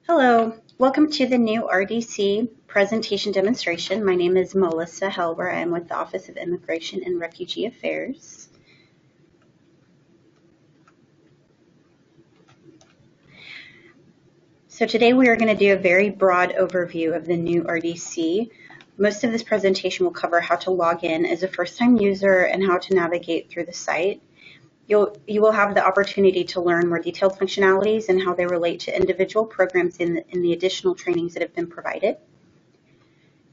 Hello, welcome to the new RDC presentation demonstration. My name is Melissa Helber. I am with the Office of Immigration and Refugee Affairs. So today we are going to do a very broad overview of the new RDC. Most of this presentation will cover how to log in as a first-time user and how to navigate through the site. You will have the opportunity to learn more detailed functionalities and how they relate to individual programs in the additional trainings that have been provided.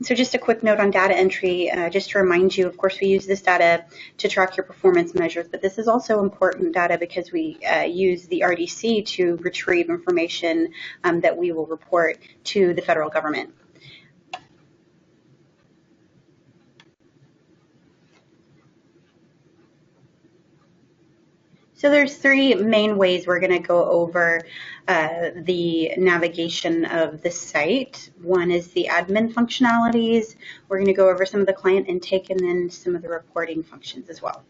So just a quick note on data entry, just to remind you, of course, we use this data to track your performance measures, but this is also important data because we use the RDC to retrieve information that we will report to the federal government. So there's three main ways we're going to go over the navigation of the site. One is the admin functionalities. We're going to go over some of the client intake and then some of the reporting functions as well.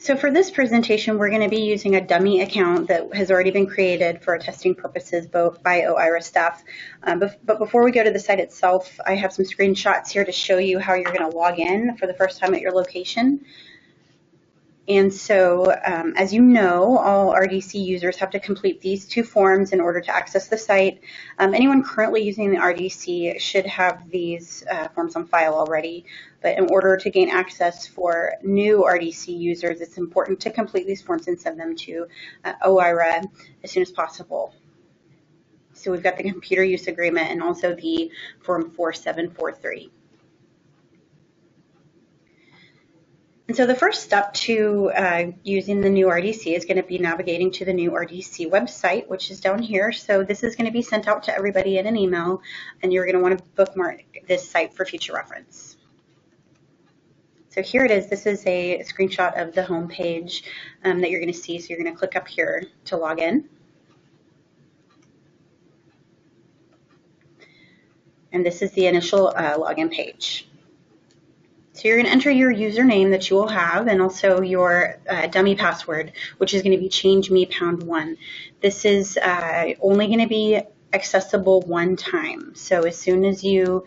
So for this presentation, we're going to be using a dummy account that has already been created for testing purposes by OIRA staff. But before we go to the site itself, I have some screenshots here to show you how you're going to log in for the first time at your location. And so, as you know, all RDC users have to complete these two forms in order to access the site. Anyone currently using the RDC should have these forms on file already, but in order to gain access for new RDC users, it's important to complete these forms and send them to OIRA as soon as possible. So we've got the computer use agreement and also the form 4743. And so the first step to using the new RDC is going to be navigating to the new RDC website, which is down here. So this is going to be sent out to everybody in an email, and you're going to want to bookmark this site for future reference. So here it is. This is a screenshot of the home page that you're going to see. So you're going to click up here to log in. And this is the initial login page. So you're going to enter your username that you will have and also your dummy password, which is going to be changeMe#1. This is only going to be accessible one time. So as soon as you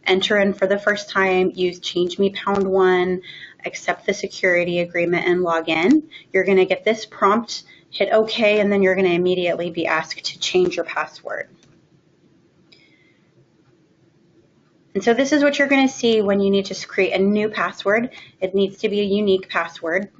enter in for the first time, use changeMe#1, accept the security agreement, and log in. You're going to get this prompt, hit OK, and then you're going to immediately be asked to change your password. And so this is what you're going to see when you need to create a new password. It needs to be a unique password.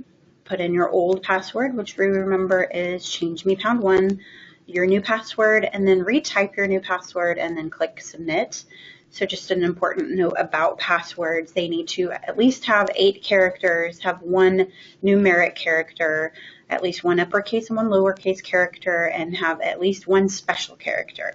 Put in your old password, which we remember is changeMe#1, your new password, and then retype your new password and then click submit. So just an important note about passwords. They need to at least have 8 characters, have 1 numeric character, at least 1 uppercase and 1 lowercase character, and have at least 1 special character.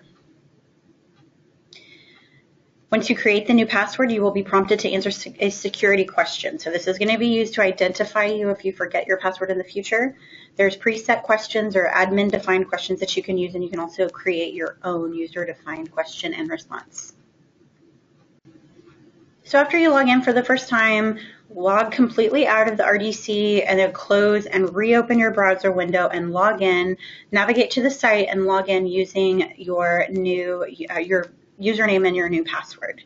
Once you create the new password, you will be prompted to answer a security question. So this is going to be used to identify you if you forget your password in the future. There's preset questions or admin-defined questions that you can use, and you can also create your own user-defined question and response. So after you log in for the first time, log completely out of the RDC and then close and reopen your browser window and log in, navigate to the site and log in using your new your username and your new password.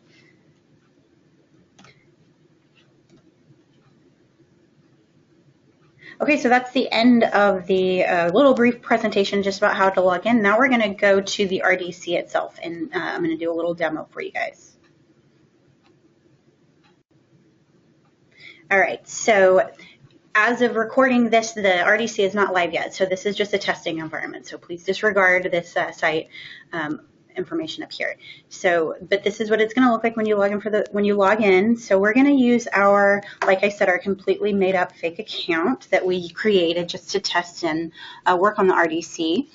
Okay, so that's the end of the little brief presentation just about how to log in. Now we're going to go to the RDC itself, and I'm going to do a little demo for you guys. All right, so as of recording this, the RDC is not live yet, so this is just a testing environment. So please disregard this site information up here. So, but this is what it's going to look like when you log in. So we're going to use our, like I said, our completely made up fake account that we created just to test and work on the RDC.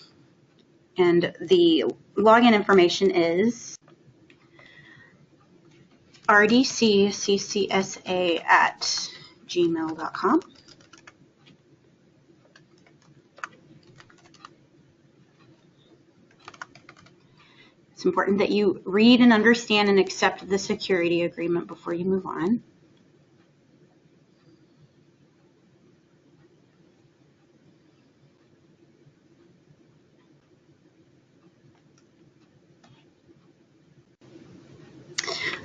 And the login information is rdcccsa@gmail.com. It's important that you read and understand and accept the security agreement before you move on.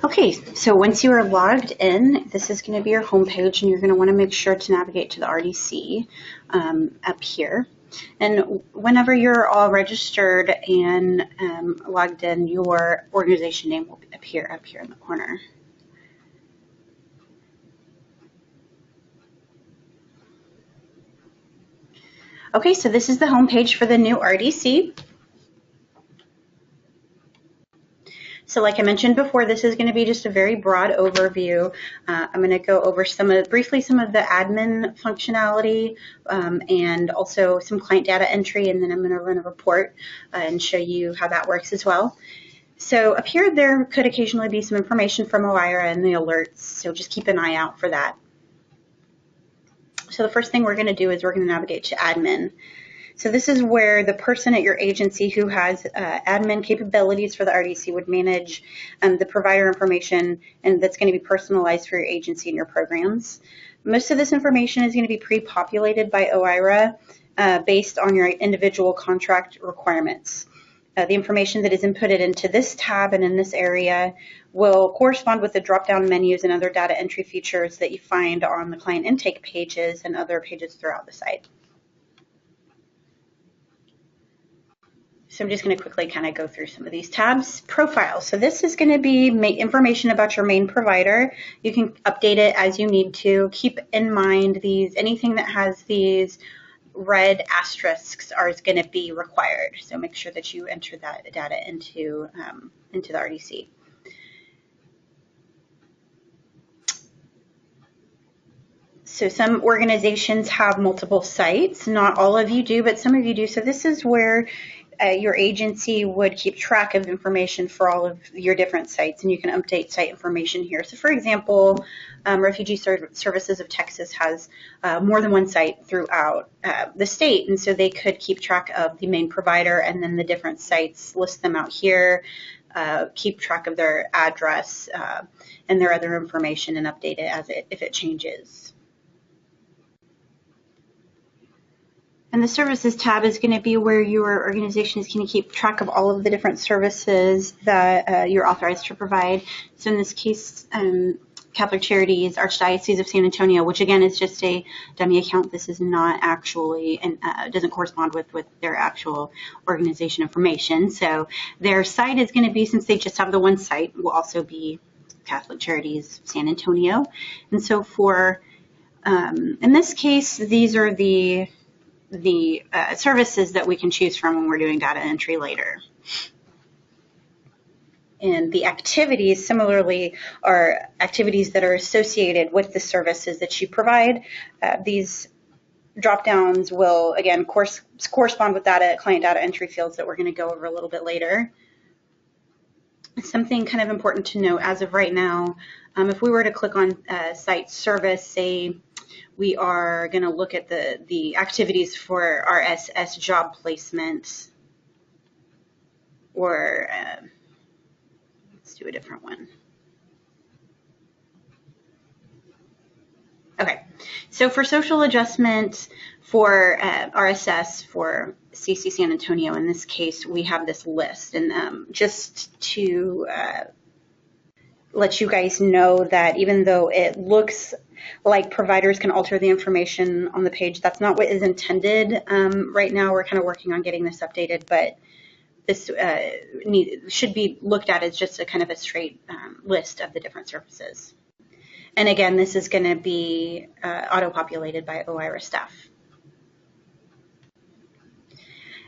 Okay, so once you are logged in, this is going to be your home page, and you're going to want to make sure to navigate to the RDC up here. And whenever you're all registered and logged in, your organization name will appear up here in the corner. Okay, so this is the home page for the new RDC. So like I mentioned before, this is going to be just a very broad overview. I'm going to go over briefly some of the admin functionality and also some client data entry, and then I'm going to run a report and show you how that works as well. So up here, there could occasionally be some information from OIRA and the alerts, so just keep an eye out for that. So the first thing we're going to do is we're going to navigate to admin. So this is where the person at your agency who has admin capabilities for the RDC would manage the provider information, and that's going to be personalized for your agency and your programs. Most of this information is going to be pre-populated by OIRA based on your individual contract requirements. The information that is inputted into this tab and in this area will correspond with the drop-down menus and other data entry features that you find on the client intake pages and other pages throughout the site. So I'm just going to quickly kind of go through some of these tabs. Profile. So this is going to be information about your main provider. You can update it as you need to. Keep in mind anything that has these red asterisks is going to be required. So make sure that you enter that data into the RDC. So some organizations have multiple sites. Not all of you do, but some of you do. So this is where your agency would keep track of information for all of your different sites, and you can update site information here. So for example, Refugee Services of Texas has more than one site throughout the state, and so they could keep track of the main provider and then the different sites, list them out here, keep track of their address and their other information, and update it if it changes. And the services tab is going to be where your organization is going to keep track of all of the different services that you're authorized to provide. So in this case, Catholic Charities, Archdiocese of San Antonio, which again is just a dummy account. This is not actually, and doesn't correspond with their actual organization information. So their site is going to be, since they just have the one site, will also be Catholic Charities San Antonio. And so for, in this case, these are the services that we can choose from when we're doing data entry later. And the activities, similarly, are activities that are associated with the services that you provide. These drop-downs will, again, correspond with client data entry fields that we're going to go over a little bit later. Something kind of important to note as of right now, if we were to click on site service, say, we are going to look at the activities for RSS job placement, or let's do a different one. Okay, so for social adjustment for RSS for CC San Antonio, in this case, we have this list. And just to let you guys know that even though it looks like providers can alter the information on the page, that's not what is intended. Right now, we're kind of working on getting this updated, but this should be looked at as just a kind of a straight list of the different services. And again, this is going to be auto-populated by OIRA staff.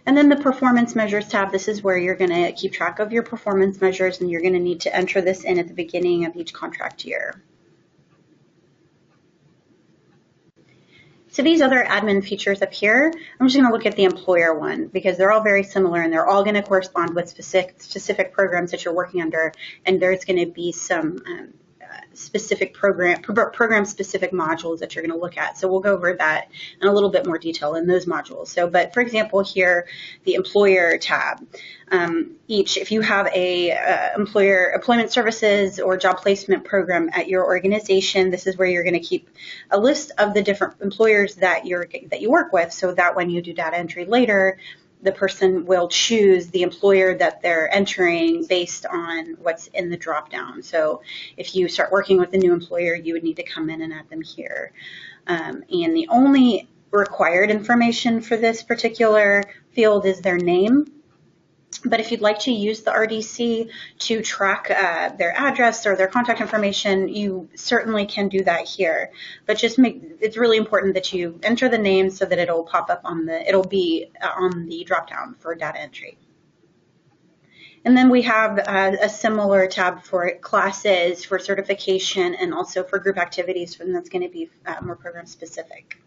And then the performance measures tab, this is where you're going to keep track of your performance measures, and you're going to need to enter this in at the beginning of each contract year. So these other admin features up here, I'm just going to look at the employer one because they're all very similar and they're all going to correspond with specific programs that you're working under, and there's going to be some specific program-specific modules that you're going to look at. So we'll go over that in a little bit more detail in those modules. So, but for example, here, the employer tab. If you have a employment services or job placement program at your organization, this is where you're going to keep a list of the different employers that you work with, so that when you do data entry later, the person will choose the employer that they're entering based on what's in the drop-down. So if you start working with a new employer, you would need to come in and add them here. And the only required information for this particular field is their name. But if you'd like to use the RDC to track their address or their contact information, you certainly can do that here. But it's really important that you enter the name so that it'll pop up it'll be on the drop-down for data entry. And then we have a similar tab for classes, for certification, and also for group activities, and that's going to be more program specific.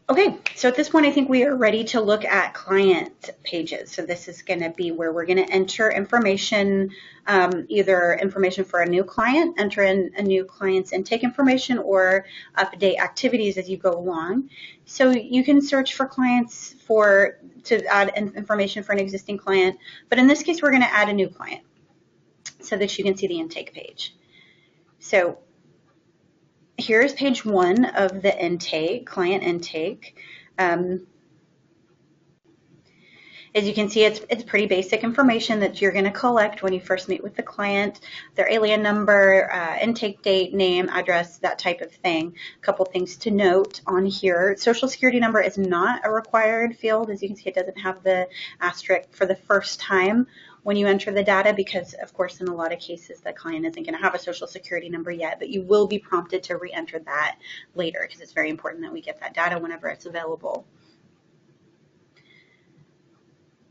Okay, so at this point, I think we are ready to look at client pages. So this is going to be where we're going to enter information, either information for a new client, enter in a new client's intake information, or update activities as you go along. So you can search for clients to add information for an existing client, but in this case, we're going to add a new client so that you can see the intake page. So here's page 1 of the intake, client intake. As you can see, it's pretty basic information that you're going to collect when you first meet with the client, their alien number, intake date, name, address, that type of thing. A couple things to note on here. Social Security number is not a required field. As you can see, it doesn't have the asterisk for the first time when you enter the data, because of course in a lot of cases the client isn't going to have a Social Security number yet, but you will be prompted to re-enter that later because it's very important that we get that data whenever it's available.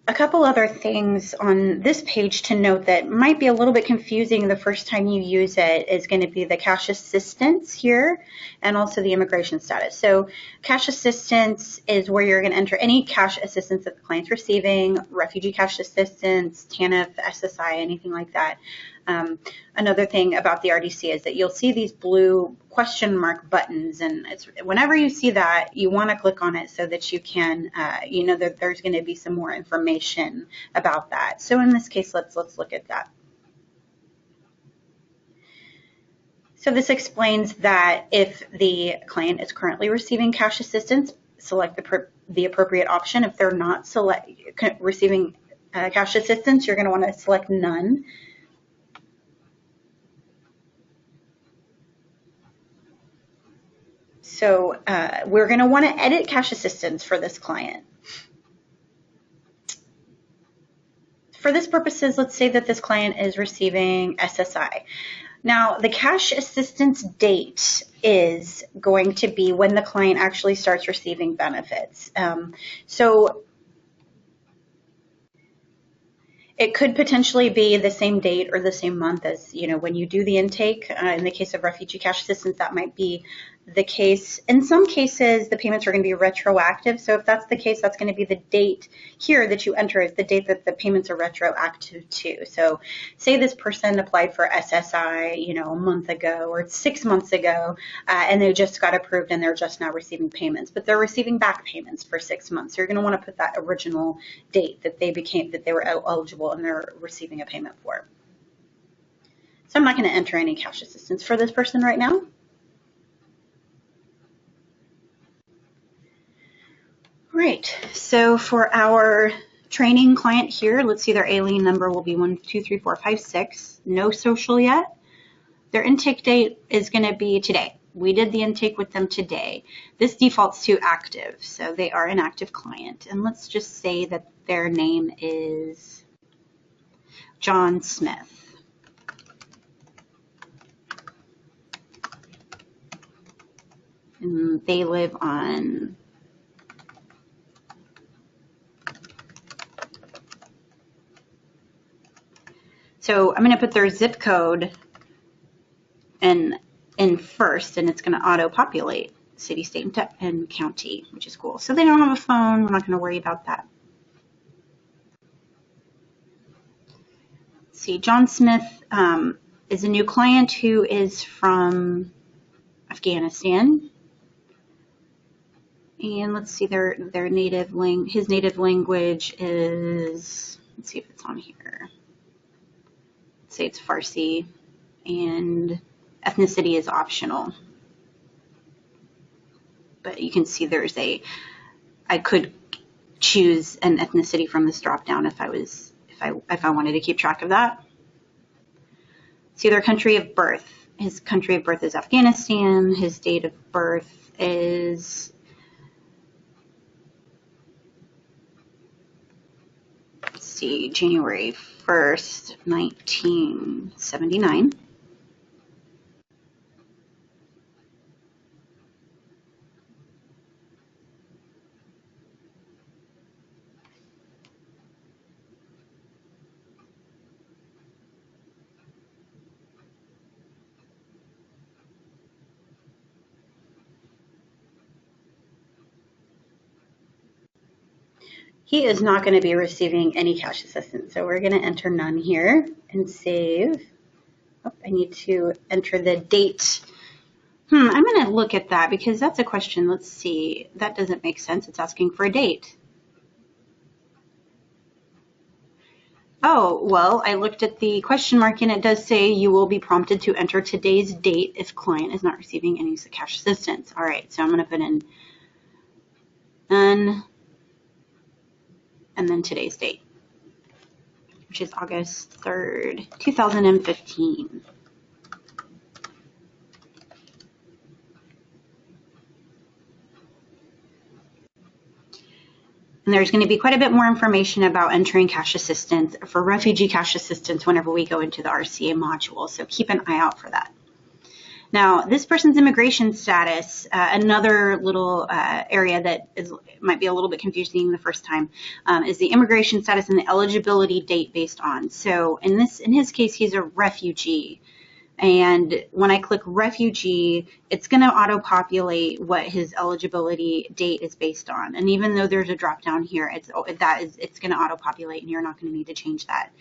A couple other things on this page to note that might be a little bit confusing the first time you use it is going to be the cash assistance here and also the immigration status. So cash assistance is where you're going to enter any cash assistance that the client's receiving, refugee cash assistance, TANF, SSI, anything like that. Another thing about the RDC is that you'll see these blue question mark buttons, and whenever you see that, you want to click on it so that you can, that there's going to be some more information about that. So in this case, let's look at that. So this explains that if the client is currently receiving cash assistance, select the appropriate option. If they're not receiving cash assistance, you're going to want to select none. So we're going to want to edit cash assistance for this client. For this purposes, let's say that this client is receiving SSI. Now, the cash assistance date is going to be when the client actually starts receiving benefits. So it could potentially be the same date or the same month as, when you do the intake. In the case of refugee cash assistance, that might be the case. In some cases, the payments are going to be retroactive. So if that's the case, that's going to be the date here that you enter is the date that the payments are retroactive to. So say this person applied for SSI, a month ago or 6 months ago, and they just got approved and they're just now receiving payments, but they're receiving back payments for 6 months. So you're going to want to put that original date that they were eligible and they're receiving a payment for. So I'm not going to enter any cash assistance for this person right now. Right, so for our training client here, let's see, their alien number will be 123456, no social yet. Their intake date is going to be today. We did the intake with them today. This defaults to active, so they are an active client. And let's just say that their name is John Smith. And they live on So I'm going to put their zip code in first, and it's going to auto-populate city, state, and county, which is cool. So they don't have a phone. We're not going to worry about that. Let's see, John Smith is a new client who is from Afghanistan. And let's see, his native language is, let's see if it's on here. Say it's Farsi, and ethnicity is optional. But you can see I could choose an ethnicity from this drop down if I wanted to keep track of that. See their country of birth. His country of birth is Afghanistan. His date of birth is January 1st, 1979. He is not going to be receiving any cash assistance, so we're going to enter none here and save. Oh, I need to enter the date. I'm going to look at that because that's a question. Let's see. That doesn't make sense. It's asking for a date. Oh, well, I looked at the question mark and it does say you will be prompted to enter today's date if client is not receiving any cash assistance. All right, so I'm going to put in none. And then today's date, which is August 3rd, 2015. And there's going to be quite a bit more information about entering cash assistance for refugee cash assistance whenever we go into the RCA module, so keep an eye out for that. Now, this person's immigration status, another little area that might be a little bit confusing the first time, is the immigration status and the eligibility date based on. So in his case, he's a refugee. And when I click refugee, it's going to auto-populate what his eligibility date is based on. And even though there's a drop down here, it's going to auto-populate and you're not going to need to change that.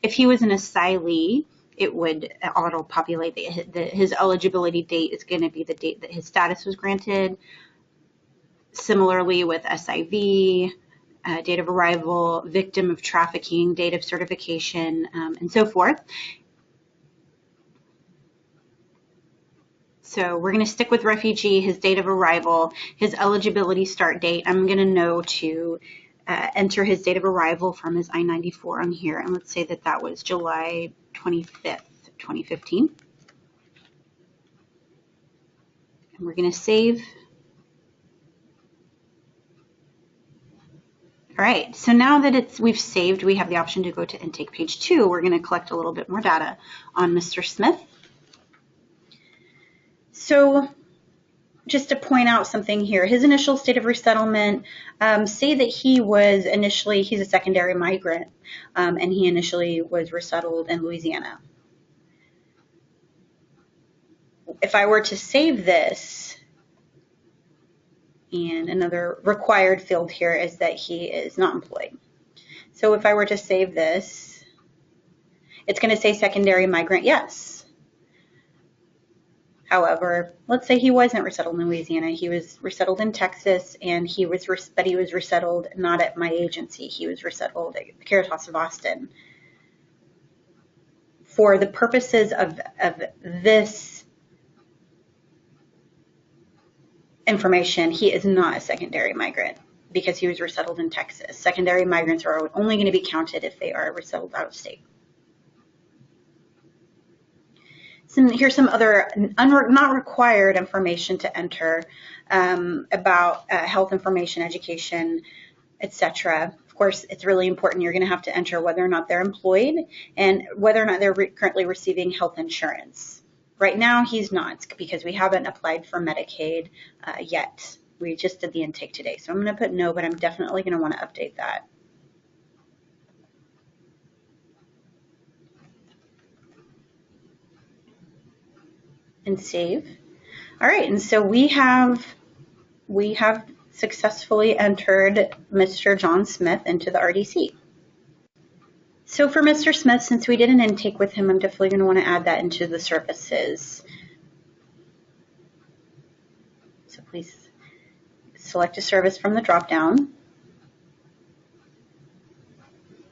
If he was an asylee, it would auto-populate his eligibility date is going to be the date that his status was granted. Similarly with SIV, date of arrival, victim of trafficking, date of certification, and so forth. So we're going to stick with refugee, his date of arrival, his eligibility start date. I'm going to know to enter his date of arrival from his I-94 on here. And let's say that that was July 25th, 2015. And we're going to save. All right, so now that we've saved, we have the option to go to intake page 2. We're going to collect a little bit more data on Mr. Smith. So just to point out something here, his initial state of resettlement, say that he's a secondary migrant, and he initially was resettled in Louisiana. If I were to save this, and another required field here is that he is not employed. So if I were to save this, it's going to say secondary migrant, yes. However, let's say he wasn't resettled in Louisiana. He was resettled in Texas, and he was resettled not at my agency. He was resettled at the Caritas of Austin. For the purposes of this information, he is not a secondary migrant because he was resettled in Texas. Secondary migrants are only going to be counted if they are resettled out of state. Here's some other not required information to enter about health information, education, etc. Of course, it's really important. You're going to have to enter whether or not they're employed and whether or not they're currently receiving health insurance. Right now, he's not because we haven't applied for Medicaid yet. We just did the intake today. So I'm going to put no, but I'm definitely going to want to update that. And save. All right, and so we have successfully entered Mr. John Smith into the RDC. So for Mr. Smith, since we did an intake with him, I'm definitely going to want to add that into the services. So please select a service from the drop-down.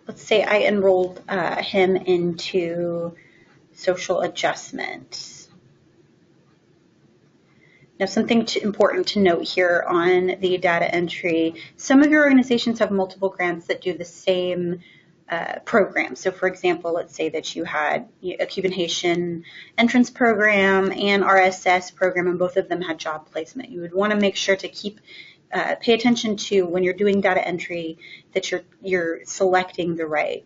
Let's say I enrolled him into social adjustment. Now, something important to note here on the data entry, some of your organizations have multiple grants that do the same program. So for example, let's say that you had a Cuban Haitian entrance program and RSS program, and both of them had job placement. You would want to make sure to pay attention to, when you're doing data entry, that you're selecting the right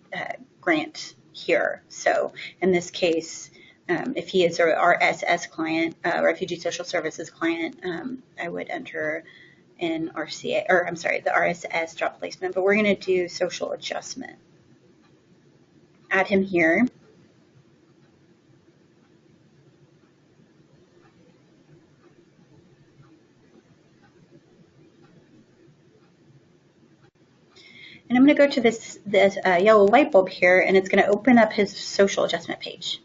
grant here. So in this case, if he is our RSS client, Refugee Social Services client, I would enter in RCA, or I'm sorry, the RSS job placement, but we're going to do social adjustment. Add him here. And I'm going to go to this yellow light bulb here, and it's going to open up his social adjustment page.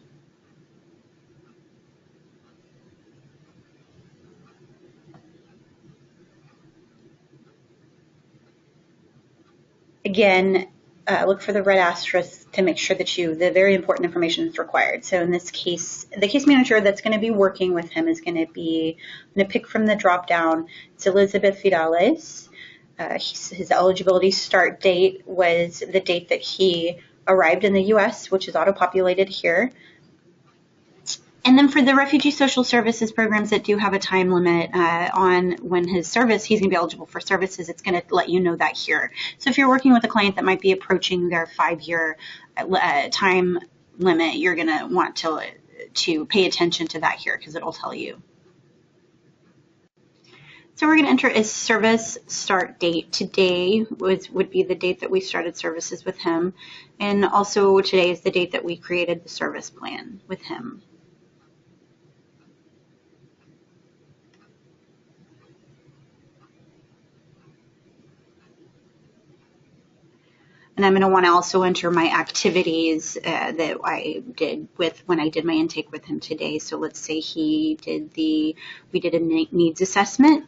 Again, look for the red asterisk to make sure that the very important information is required. So in this case, the case manager that's going to be working with him is going to be, I'm going to pick from the drop down, it's Elizabeth Vidales. His eligibility start date was the date that he arrived in the U.S., which is auto-populated here. And then for the Refugee Social Services programs that do have a time limit on when he's going to be eligible for services, it's going to let you know that here. So if you're working with a client that might be approaching their 5-year time limit, you're going to want to pay attention to that here, because it'll tell you. So we're going to enter a service start date. Today would be the date that we started services with him. And also today is the date that we created the service plan with him. And I'm going to want to also enter my activities that I did when I did my intake with him today. So let's say we did a needs assessment.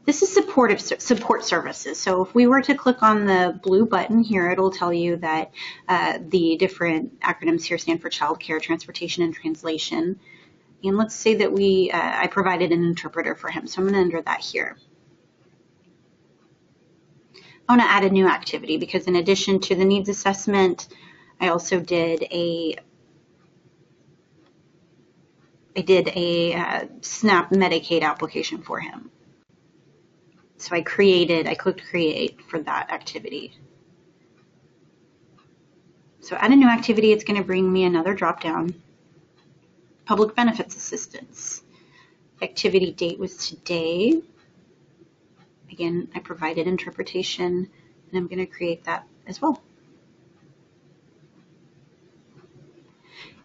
This is support services. So if we were to click on the blue button here, it'll tell you that the different acronyms here stand for childcare, transportation, and translation. And let's say that I provided an interpreter for him. So I'm going to enter that here. I want to add a new activity, because in addition to the needs assessment, I also did a SNAP Medicaid application for him. So I clicked create for that activity. So add a new activity, it's going to bring me another drop down. Public benefits assistance. Activity date was today. Again, I provided interpretation, and I'm going to create that as well.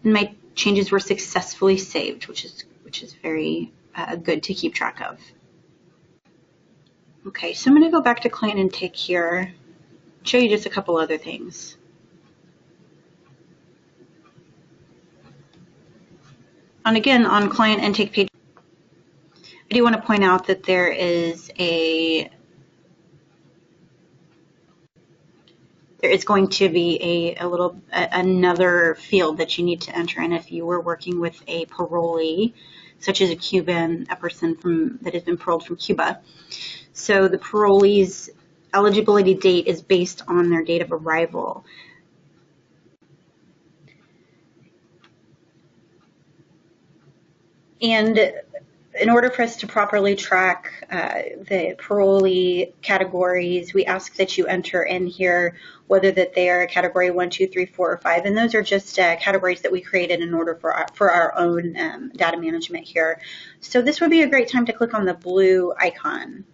And my changes were successfully saved, which is very good to keep track of. Okay, so I'm going to go back to client intake here, show you just a couple other things. And again, on client intake page, I do want to point out that there is going to be another field that you need to enter in if you were working with a parolee, such as a person that has been paroled from Cuba. So the parolee's eligibility date is based on their date of arrival. And in order for us to properly track the parolee categories, we ask that you enter in here whether that they are category 1, 2, 3, 4, or 5. And those are just categories that we created in order for our own data management here. So this would be a great time to click on the blue icon.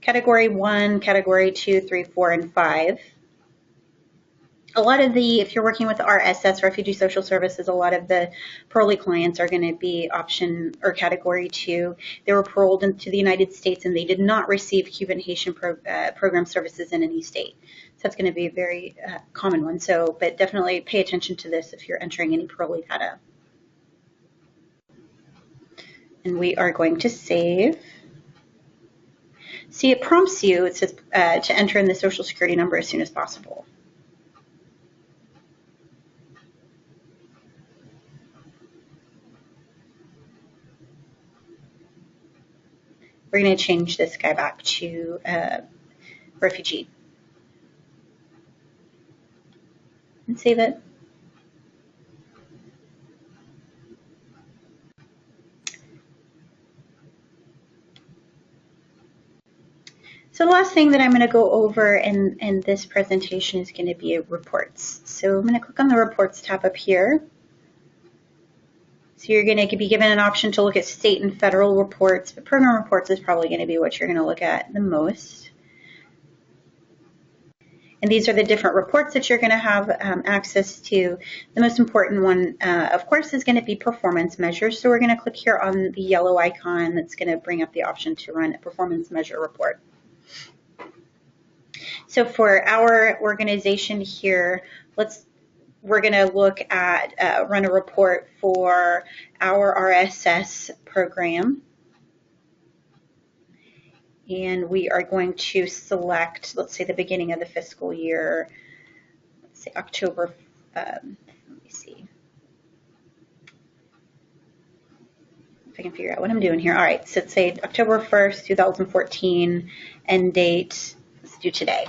Category 1, Category 2, 3, 4, and 5. A lot of if you're working with RSS, Refugee Social Services, a lot of the parolee clients are going to be option or Category 2. They were paroled into the United States and they did not receive Cuban Haitian program services in any state. So that's going to be a very common one. But definitely pay attention to this if you're entering any parolee data. And we are going to save. See, it prompts you, it says to enter in the social security number as soon as possible. We're going to change this guy back to refugee. And save it. So the last thing that I'm going to go over in this presentation is going to be reports. So I'm going to click on the reports tab up here. So you're going to be given an option to look at state and federal reports, but program reports is probably going to be what you're going to look at the most. And these are the different reports that you're going to have access to. The most important one, of course, is going to be performance measures. So we're going to click here on the yellow icon that's going to bring up the option to run a performance measure report. So for our organization here, we're going to look at run a report for our RSS program. And we are going to select, let's say, the beginning of the fiscal year, let's say October, let me see if I can figure out what I'm doing here. All right, so let's say October 1st, 2014, end date, let's do today.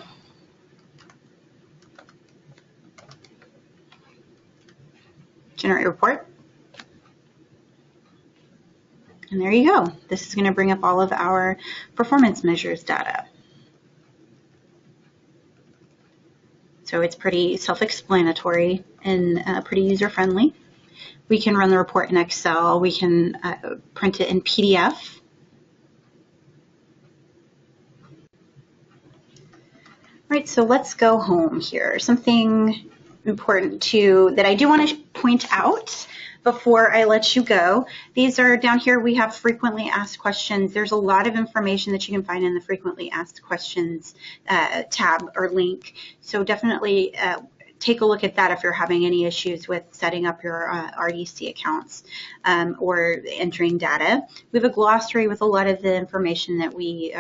Generate report. And there you go. This is going to bring up all of our performance measures data. So it's pretty self-explanatory and pretty user-friendly. We can run the report in Excel. We can print it in PDF. All right, so let's go home here. Something important that I do want to point out before I let you go. These are down here, we have frequently asked questions. There's a lot of information that you can find in the frequently asked questions tab or link. So definitely take a look at that if you're having any issues with setting up your RDC accounts or entering data. We have a glossary with a lot of the information that we,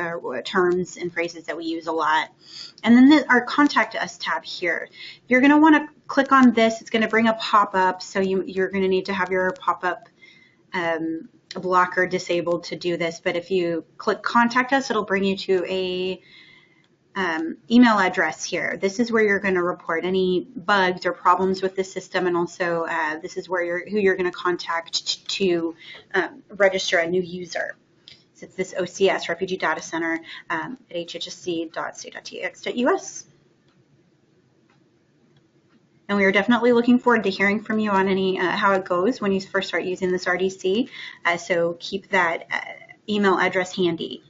terms and phrases that we use a lot. And then our Contact Us tab here. You're going to want to click on this. It's going to bring a pop-up, so you're going to need to have your pop-up blocker disabled to do this. But if you click Contact Us, it'll bring you to a email address here. This is where you're going to report any bugs or problems with the system, and also this is where who you're going to contact to register a new user. So it's this OCS, Refugee Data Center, at hhsc.state.tx.us. And we are definitely looking forward to hearing from you on any how it goes when you first start using this RDC. So keep that email address handy.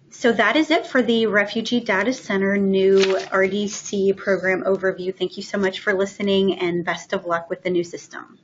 So that is it for the Refugee Data Center new RDC program overview. Thank you so much for listening, and best of luck with the new system.